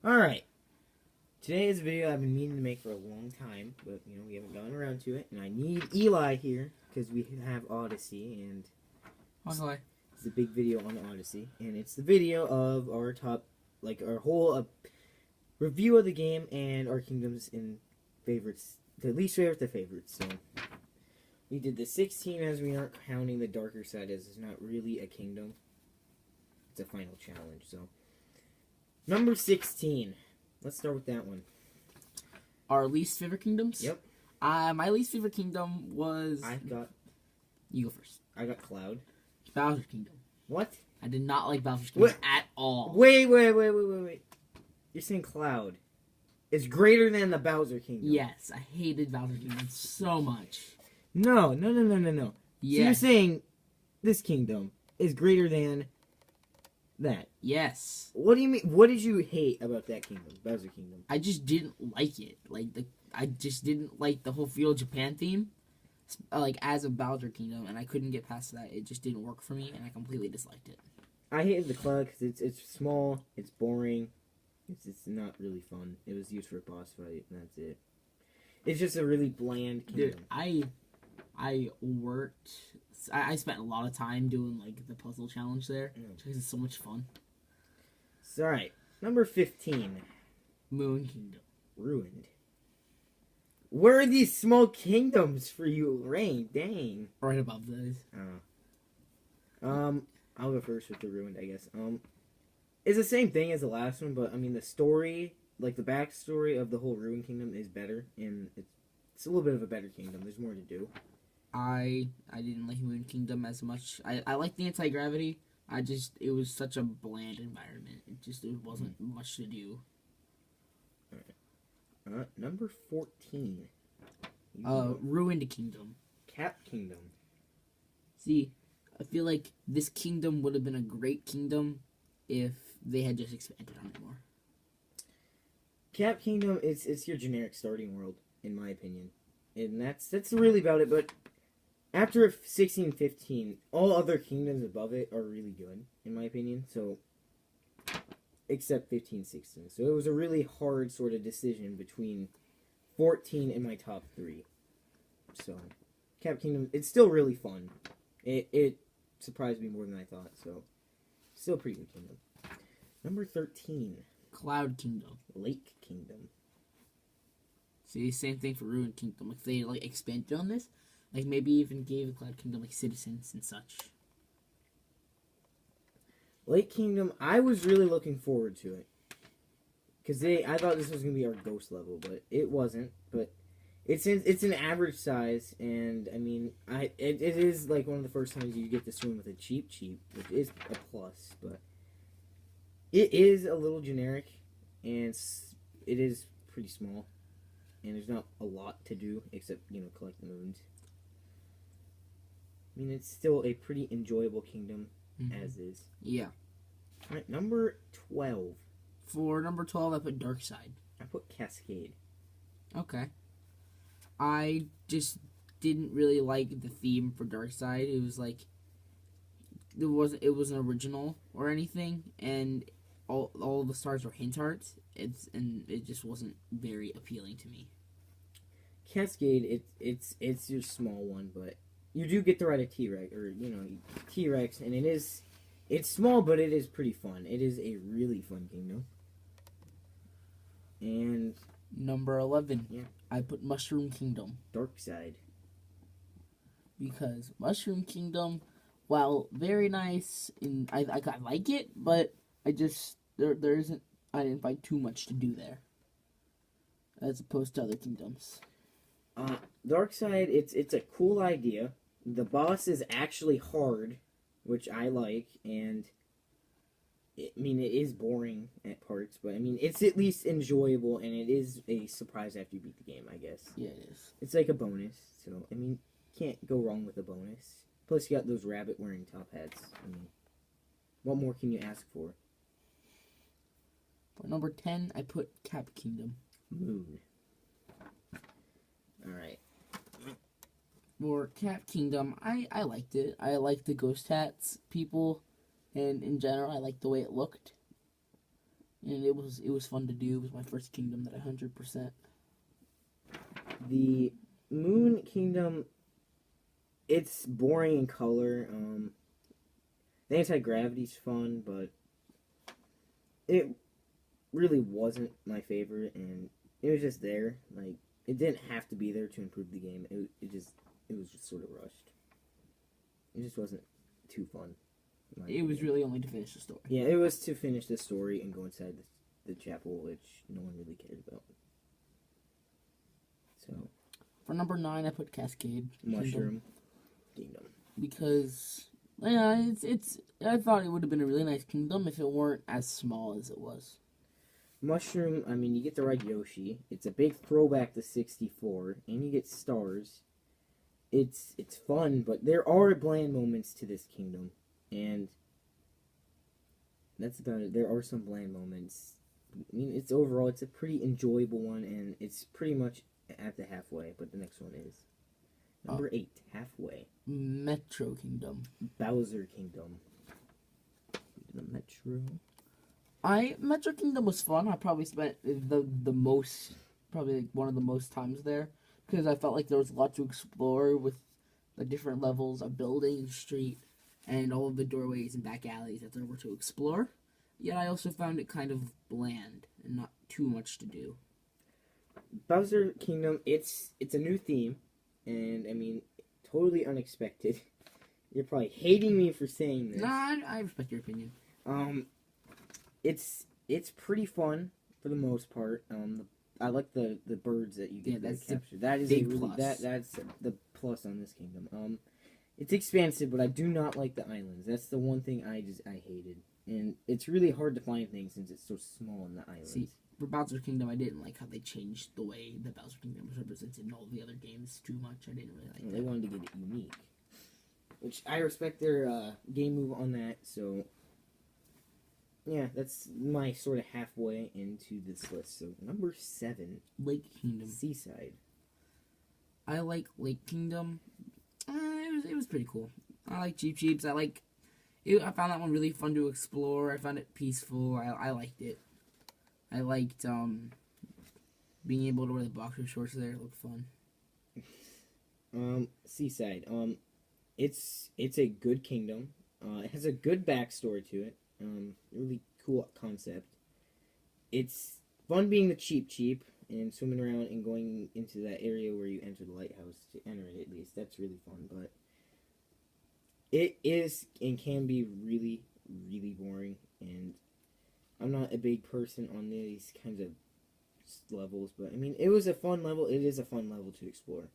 Alright. Today is a video I've been meaning to make for a long time, but, we haven't gotten around to it. And I need Eli here, because we have Odyssey, and it's a big video on Odyssey. And it's the video of our top, our whole review of the game and our kingdoms in favorites, the least favorite to favorites. So, we did the 16 as we aren't counting the darker side as it's not really a kingdom. It's a final challenge, so. Number 16. Let's start with that one. Our least favorite kingdoms? Yep. My least favorite kingdom was... You go first. I got Cloud. Bowser's Kingdom. What? I did not like Bowser's Kingdom at all. Wait. You're saying Cloud is greater than the Bowser Kingdom? Yes, I hated Bowser's Kingdom so much. No. Yes. So you're saying this kingdom is greater than that? Yes. What do you mean? What did you hate about that kingdom, Bowser Kingdom? I just didn't like it. I just didn't like the whole Feudal Japan theme, as a Bowser Kingdom, and I couldn't get past that. It just didn't work for me, and I completely disliked it. I hated the Cloud because it's small, it's boring, it's not really fun. It was used for a boss fight, and that's it. It's just a really bland kingdom. Dude, I spent a lot of time doing the puzzle challenge there because it's so much fun. It's alright. Number 15. Moon Kingdom. Ruined. Where are these small kingdoms for you, Rain? Dang. Right above those. I'll go first with the Ruined, I guess. It's the same thing as the last one, but the story, the backstory of the whole Ruined Kingdom is better, and it's a little bit of a better kingdom. There's more to do. I didn't like Moon Kingdom as much. I liked the anti-gravity. It was such a bland environment. It wasn't much to do. Alright. Number 14. Ruined Kingdom. Cap Kingdom. See, I feel like this kingdom would have been a great kingdom if they had just expanded on it more. Cap Kingdom, it's your generic starting world, in my opinion. And that's really about it, but after 16, 15, all other kingdoms above it are really good, in my opinion. So, except 15, 16. So it was a really hard sort of decision between 14 and my top 3. So, Cap Kingdom, it's still really fun. It surprised me more than I thought, so still a pretty good kingdom. Number 13. Cloud Kingdom. Lake Kingdom. See, same thing for Ruined Kingdom. If they expanded on this, maybe even gave the Cloud Kingdom citizens and such. Lake Kingdom, I was really looking forward to it. Because I thought this was going to be our ghost level, but it wasn't. But it's an average size, and it is one of the first times you get to swim with a cheap, which is a plus, but it is a little generic, and it is pretty small, and there's not a lot to do except, collect the moons. It's still a pretty enjoyable kingdom, as is. Yeah. Alright, number 12. For number 12, I put Dark Side. I put Cascade. Okay. I just didn't really like the theme for Dark Side. It was it wasn't original or anything, and all the stars were hint hearts. And it just wasn't very appealing to me. Cascade, it's your small one, but you do get to ride a T-Rex, or, T-Rex, and it's small, but it is pretty fun. It is a really fun kingdom. And number 11, yeah, I put Mushroom Kingdom. Dark Side. Because Mushroom Kingdom, while very nice, and I like it, but I didn't find too much to do there, as opposed to other kingdoms. Dark Side, it's a cool idea. The boss is actually hard, which I like, and it is boring at parts, but it's at least enjoyable, and it is a surprise after you beat the game, I guess. Yeah, it is. It's like a bonus, so can't go wrong with a bonus. Plus, you got those rabbit-wearing top hats. What more can you ask for? For number 10, I put Cap Kingdom. Moon. Alright. For Cap Kingdom, I liked it. I liked the ghost hats people, and in general, I liked the way it looked. and it was fun to do. It was my first kingdom that I 100%. The Moon Kingdom, it's boring in color. The anti-gravity's fun, but it really wasn't my favorite, and it was just there. Like, it didn't have to be there to improve the game. It was just sort of rushed. It just wasn't too fun. It was really only to finish the story. Yeah, it was to finish the story and go inside the chapel, which no one really cared about. So, for number 9, I put Cascade Mushroom Kingdom. Because it's I thought it would have been a really nice kingdom if it weren't as small as it was. Mushroom, I mean, you get to ride Yoshi. It's a big throwback to 64, and you get stars. It's fun, but there are bland moments to this kingdom, and that's about it. There are some bland moments. I mean, it's a pretty enjoyable one, and it's pretty much at the halfway, but the next one is number 8, halfway. Metro Kingdom. Bowser Kingdom. The Metro. Metro Kingdom was fun. I probably spent the most, probably like one of the most times there, because I felt like there was a lot to explore with the different levels of building and street, and all of the doorways and back alleys that there were to explore. Yet I also found it kind of bland and not too much to do. Bowser Kingdom, it's a new theme, and I mean, totally unexpected. You're probably hating me for saying this. No, I respect your opinion. It's pretty fun for the most part. I like the birds that you get to capture. That is big plus. That's the plus on this kingdom. It's expansive, but I do not like the islands. That's the one thing I hated, and it's really hard to find things since it's so small in the islands. See, for Bowser Kingdom, I didn't like how they changed the way the Bowser Kingdom was represented in all the other games too much. I didn't really like that. They wanted to get it unique, which I respect their game move on that. So, yeah, that's my sort of halfway into this list. So, number 7, Lake Kingdom. Seaside. I like Lake Kingdom. It was pretty cool. I like Cheep Cheeps. I found that one really fun to explore. I found it peaceful. I liked it. I liked being able to wear the boxer shorts there. It looked fun. Seaside. It's a good kingdom. It has a good backstory to it. Really cool concept. It's fun being the Cheep and swimming around and going into that area where you enter the lighthouse to enter it, at least. That's really fun, but it is and can be really, really boring, and I'm not a big person on these kinds of levels, but I mean, it was a fun level. It is a fun level to explore,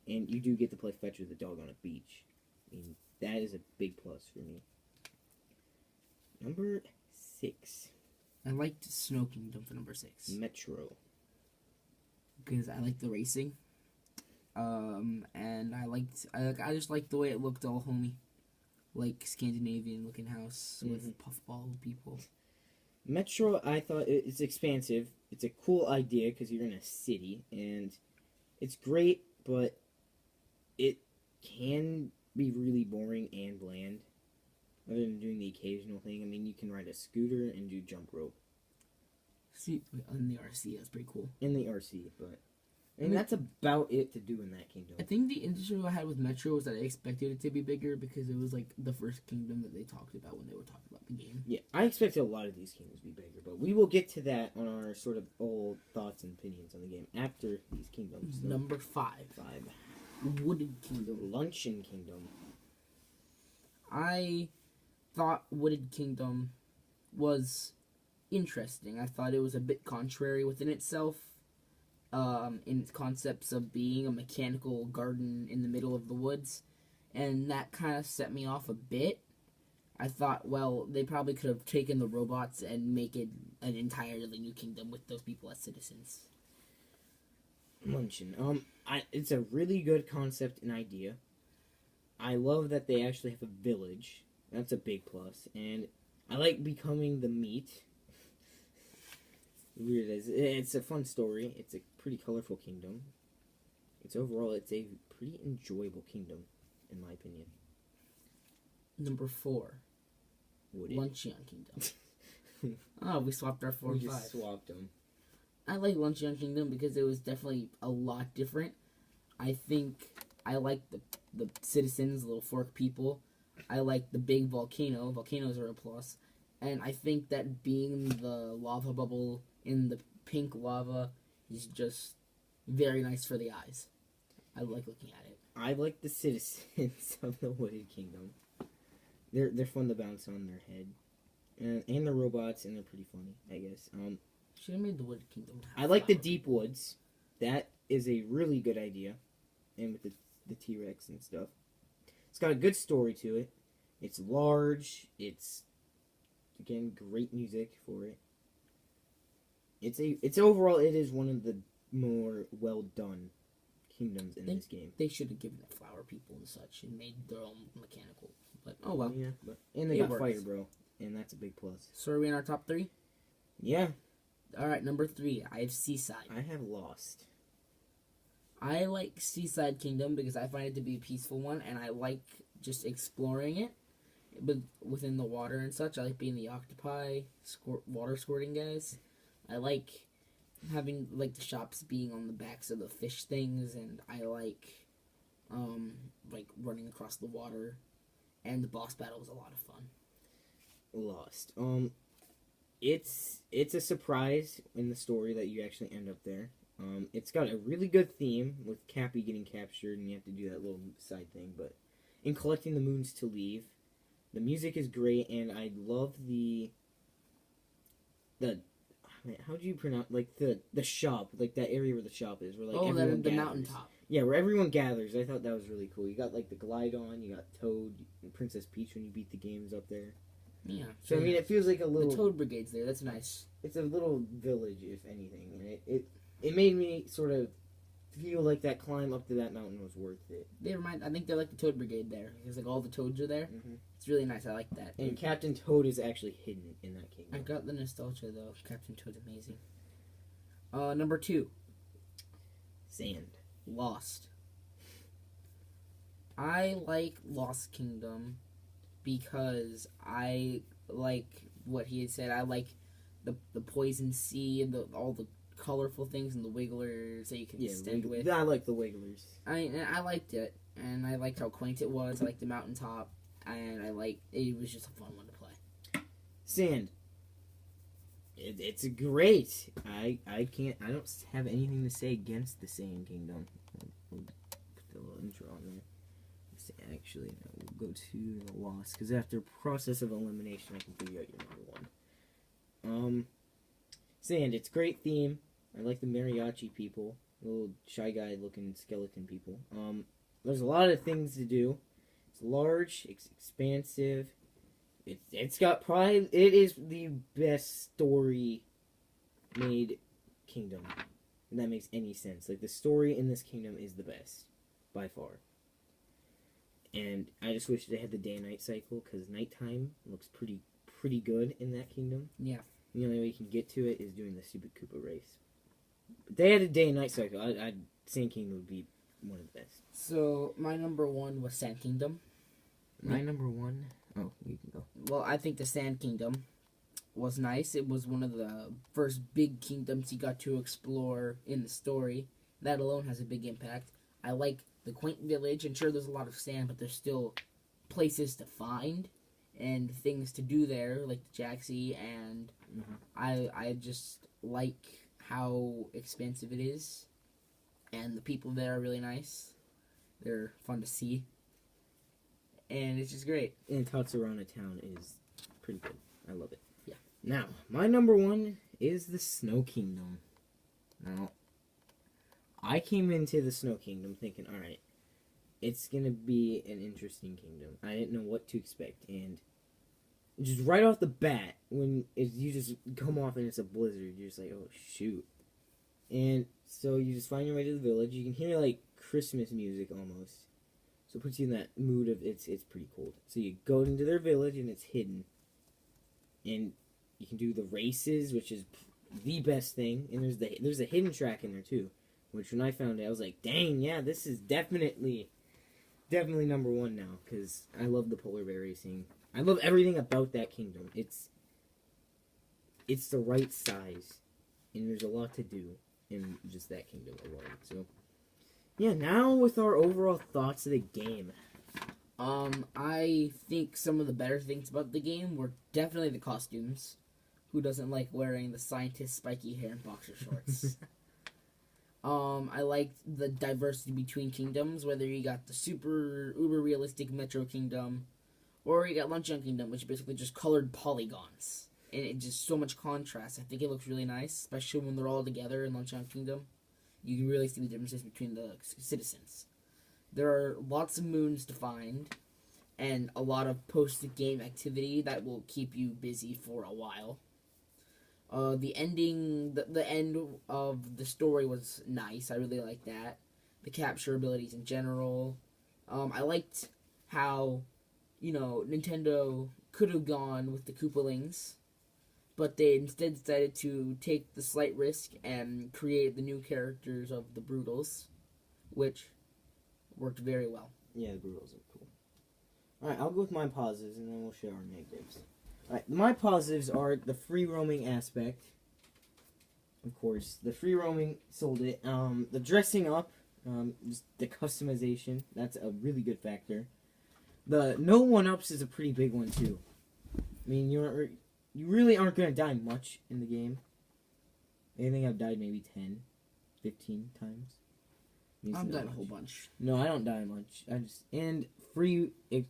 and you do get to play fetch with a dog on a beach. I mean, that is a big plus for me. Number 6. I liked Snow Kingdom for number 6. Metro. Because I liked the racing. And I just liked the way it looked all homey. Like Scandinavian looking house with puffball people. Metro, I thought it's expansive. It's a cool idea because you're in a city, and it's great, but it can be really boring and bland. Other than doing the occasional thing, I mean, you can ride a scooter and do jump rope. See, in the RC, that's pretty cool. In the RC, but I mean, that's about it to do in that kingdom. I think the issue I had with Metro was that I expected it to be bigger because it was like the first kingdom that they talked about when they were talking about the game. Yeah, I expected a lot of these kingdoms to be bigger, but we will get to that on our sort of old thoughts and opinions on the game after these kingdoms. So, number 5. Wooded Kingdom. Luncheon Kingdom. I thought Wooded Kingdom was interesting. I thought it was a bit contrary within itself, in its concepts of being a mechanical garden in the middle of the woods, and that kind of set me off a bit. I thought, well, they probably could have taken the robots and make it an entirely new kingdom with those people as citizens. Luncheon. It's a really good concept and idea. I love that they actually have a village. That's a big plus. And I like becoming the meat. Weird as it's a fun story. It's a pretty colorful kingdom. It's a pretty enjoyable kingdom, in my opinion. Number 4. Wooded. Luncheon Kingdom. Oh, we swapped our 4 We and 5. just swapped them. I like Luncheon Kingdom because it was definitely a lot different. I think I like the citizens, the little fork people. I like the big volcano. Volcanoes are a plus. And I think that being the lava bubble in the pink lava is just very nice for the eyes. I like looking at it. I like the citizens of the Wooded Kingdom. They're fun to bounce on their head. And the robots, and they're pretty funny, I guess. Should have made the Wooded Kingdom. I like the deep woods. That is a really good idea. And with the T-Rex and stuff. It's got a good story to it. It's large. It's, again, great music for it. It's overall, it is one of the more well done kingdoms in this game. They should have given it flower people and such and made their own mechanical. But oh well. Yeah, and they got fire, bro, and that's a big plus. So are we in our top 3? Yeah. All right, number 3. I have Seaside. I have Lost. I like Seaside Kingdom because I find it to be a peaceful one, and I like just exploring it, but within the water and such. I like being the octopi, water squirting guys. I like having the shops being on the backs of the fish things, and I like running across the water, and the boss battle was a lot of fun. Lost. It's a surprise in the story that you actually end up there. It's got a really good theme with Cappy getting captured, and you have to do that little side thing. But in collecting the moons to leave, the music is great, and I love the how do you pronounce the shop, that area where the shop is, where everyone the gathers. mountaintop. Yeah, where everyone gathers. I thought that was really cool. You got the Glidon, you got Toad, and Princess Peach when you beat the games up there. Yeah. So I mean, it feels like a little. The Toad Brigade's there. That's nice. It's a little village, if anything, and it made me sort of feel like that climb up to that mountain was worth it. I think they're like the Toad Brigade there because all the toads are there. Mm-hmm. It's really nice. I like that. And Captain Toad is actually hidden in that kingdom. I got the nostalgia though. Captain Toad's amazing. Number 2. Sand. Lost. I like Lost Kingdom because I like what he had said. I like the poison sea and all the colorful things and the wigglers that you can stand with. I like the wigglers. I liked it, and I liked how quaint it was. I liked the mountaintop, and it was just a fun one to play. Sand. It's great. I don't have anything to say against the Sand Kingdom. We'll put the little intro on there. Actually, no, we'll go to the Lost, because after process of elimination, I can figure out your number 1. Sand, it's great theme. I like the mariachi people, little shy guy looking skeleton people. There's a lot of things to do. It's large, it's expansive. It is the best story made kingdom. If that makes any sense. The story in this kingdom is the best by far. And I just wish they had the day and night cycle, because nighttime looks pretty good in that kingdom. Yeah. The only way you can get to it is doing the Super Koopa race. But they had a day and night cycle. Sand Kingdom would be one of the best. So my number 1 was Sand Kingdom. My number 1. Oh, you can go. Well, I think the Sand Kingdom was nice. It was one of the first big kingdoms you got to explore in the story. That alone has a big impact. I like the quaint village, and sure, there's a lot of sand, but there's still places to find and things to do there, like the Jaxie, and I just like how expansive it is, and the people there are really nice. They're fun to see, and it's just great. And Tatsurana Town is pretty good. I love it. Yeah. Now, my number 1 is the Snow Kingdom. Now, I came into the Snow Kingdom thinking, alright, it's going to be an interesting kingdom. I didn't know what to expect, and just right off the bat, when you just come off and it's a blizzard, you're just like, oh, shoot. And so you just find your way to the village. You can hear, Christmas music almost. So it puts you in that mood of it's pretty cold. So you go into their village, and it's hidden. And you can do the races, which is the best thing. And there's a hidden track in there, too. Which, when I found it, I was like, dang, yeah, this is definitely number 1 now. Because I love the polar bear racing. I love everything about that kingdom. it's the right size, and there's a lot to do in just that kingdom alone. So, yeah, now with our overall thoughts of the game. I think some of the better things about the game were definitely the costumes. Who doesn't like wearing the scientist spiky hair and boxer shorts? I liked the diversity between kingdoms, whether you got the super uber realistic Metro Kingdom, or you got Luncheon Kingdom, which is basically just colored polygons. And it just so much contrast. I think it looks really nice, especially when they're all together in Luncheon Kingdom. You can really see the differences between the citizens. There are lots of moons to find, and a lot of post-game activity that will keep you busy for a while. The ending, the end of the story was nice. I really liked that. The capture abilities in general. I liked how, Nintendo could have gone with the Koopalings, but they instead decided to take the slight risk and create the new characters of the Brutals, which worked very well. Yeah, the Brutals are cool. Alright, I'll go with my positives, and then we'll share our negatives. Alright, my positives are the free roaming aspect. Of course, the free roaming sold it. The dressing up, just the customization, that's a really good factor. The no one-ups is a pretty big one, too. I mean, you really aren't going to die much in the game. I think I've died maybe 10, 15 times. I've died a whole bunch. No, I don't die much.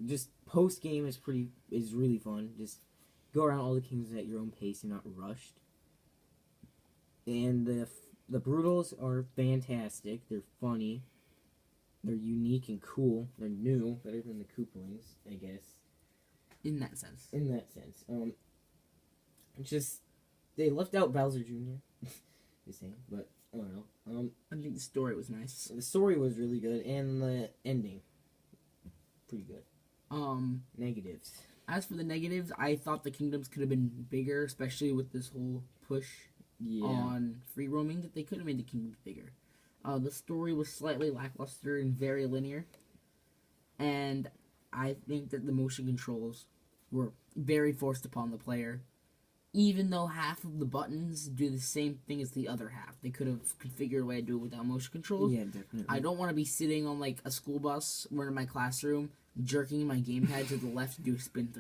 Just post game is really fun. Just go around all the kingdoms at your own pace and not rushed. And the Brutals are fantastic. They're funny. They're unique and cool. They're new, better than the Koopalings, I guess. In that sense. They left out Bowser Jr. Just saying, but I don't know. I think the story was nice. The story was really good, and the ending, pretty good. Negatives. As for the negatives, I thought the kingdoms could have been bigger, especially with this whole push on free roaming, that they could have made the kingdoms bigger. The story was slightly lackluster and very linear, and I think that the motion controls were very forced upon the player. Even though half of the buttons do the same thing as the other half, they could have configured a way to do it without motion controls. Yeah, definitely. I don't want to be sitting on like a school bus or in my classroom jerking my gamepad to the left to do a spin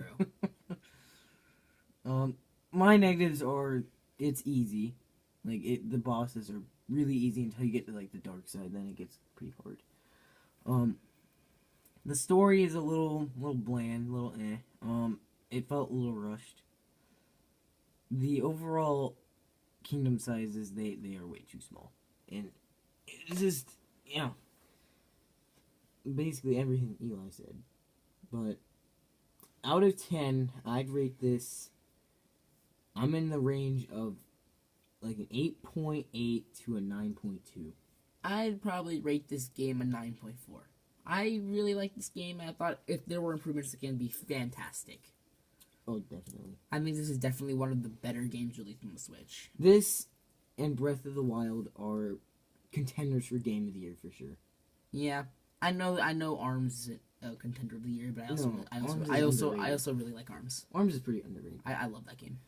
throw. My negatives are it's easy, the bosses are really easy until you get to like the dark side, then it gets pretty hard. The story is a little bland, it felt a little rushed. The overall kingdom sizes, they are way too small. And it's just, basically everything Eli said. But out of 10, I'd rate this, I'm in the range of like an 8.8 to a 9.2. I'd probably rate this game a 9.4. I really like this game, and I thought if there were improvements, it can be fantastic. Oh, definitely. I think this is definitely one of the better games released on the Switch. This and Breath of the Wild are contenders for Game of the Year for sure. Yeah, I know. ARMS isn't a contender of the year, but I also really like ARMS. ARMS is pretty underrated. I love that game.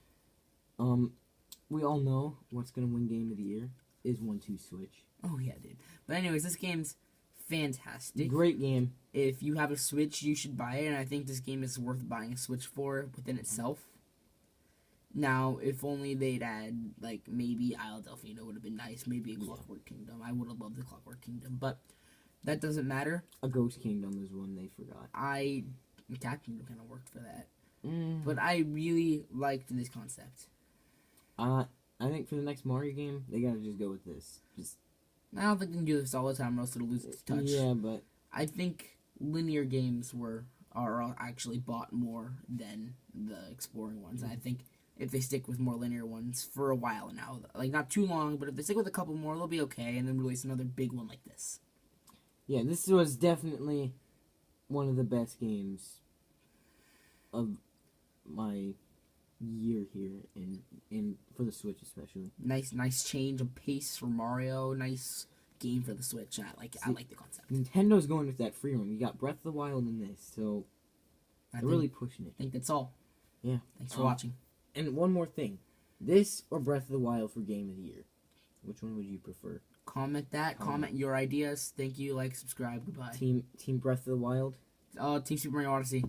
We all know what's gonna win Game of the Year is 1-2 Switch. Oh yeah, dude. But anyways, this game's fantastic. Great game. If you have a Switch, you should buy it, and I think this game is worth buying a Switch for within itself. Now, if only they'd add, like, maybe Isle Delfino would have been nice, maybe a Clockwork Kingdom. I would have loved the Clockwork Kingdom, but that doesn't matter. A Ghost Kingdom is one they forgot. Cat Kingdom kind of worked for that. But I really liked this concept. I think for the next Mario game, they gotta just go with this. I don't think they can do this all the time, or else it'll lose its touch. Yeah, but I think linear games are actually bought more than the exploring ones. I think if they stick with more linear ones for a while now, like not too long, but if they stick with a couple more, they'll be okay, and then release another big one like this. Yeah, this was definitely one of the best games of my year here, in for the Switch especially. Nice change of pace for Mario. Nice game for the Switch. I like the concept. Nintendo's going with that free roam. You got Breath of the Wild in this, so they're really pushing it. I think that's all. Yeah. Thanks for watching. And one more thing. This or Breath of the Wild for Game of the Year? Which one would you prefer? Comment that. Comment your ideas. Thank you. Like, subscribe. Goodbye. Team Breath of the Wild? Team Super Mario Odyssey.